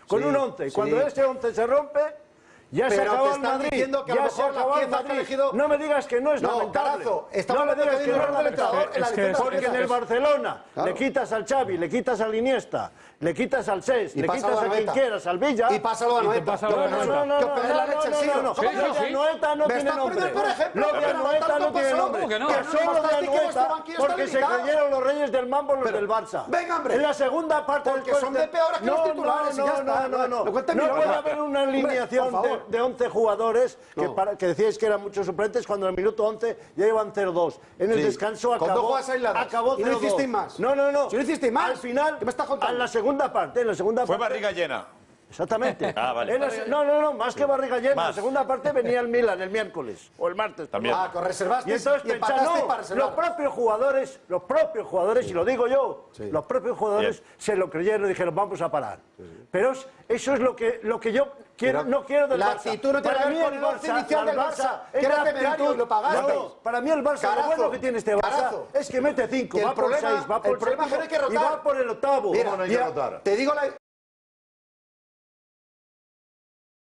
con un 11. Y cuando ese 11 se rompe, ya se acabó el Madrid. Ya se acabó el Madrid. No me digas que no es lamentable. No me digas que no es lamentable. Porque en el Barcelona le quitas al Xavi, le quitas al Iniesta, le quitas al Cesc, le quitas a quien quieras, al Villa. Y pásalo a Noeta. No, Noeta no tiene nombre. Noeta no tiene nombre. Que solo de Noeta, porque se creyeron los reyes del mambo los del Barça. Venga, hombre. En la segunda parte del porque son de peor que los titulares y ya está. No puede haber una alineación de 11 jugadores que decíais que eran muchos suplentes cuando en el minuto 11 ya iban 0-2. En el descanso acabó 0-2. ¿Y no hicisteis más? No. ¿Si no hicisteis más? Al final, ¿qué me estás contando? en la segunda parte. Fue barriga llena. Exactamente. Vale. No, más que barriga llena. En la segunda parte venía el Milan el miércoles o el martes. También. Con reservaste y entonces empataste para reservar. Los propios jugadores, y lo digo yo, los propios jugadores se lo creyeron y dijeron, vamos a parar. Pero eso es lo que yo quiero, no quiero del Barça. La actitud no tiene que ver con el once inicial del Barça. Que era temerario y lo pagasteis. Para mí el Barça, lo bueno que tiene este Barça es que mete 5, va por 6, va por 7 y va por el octavo. Mira, te digo la...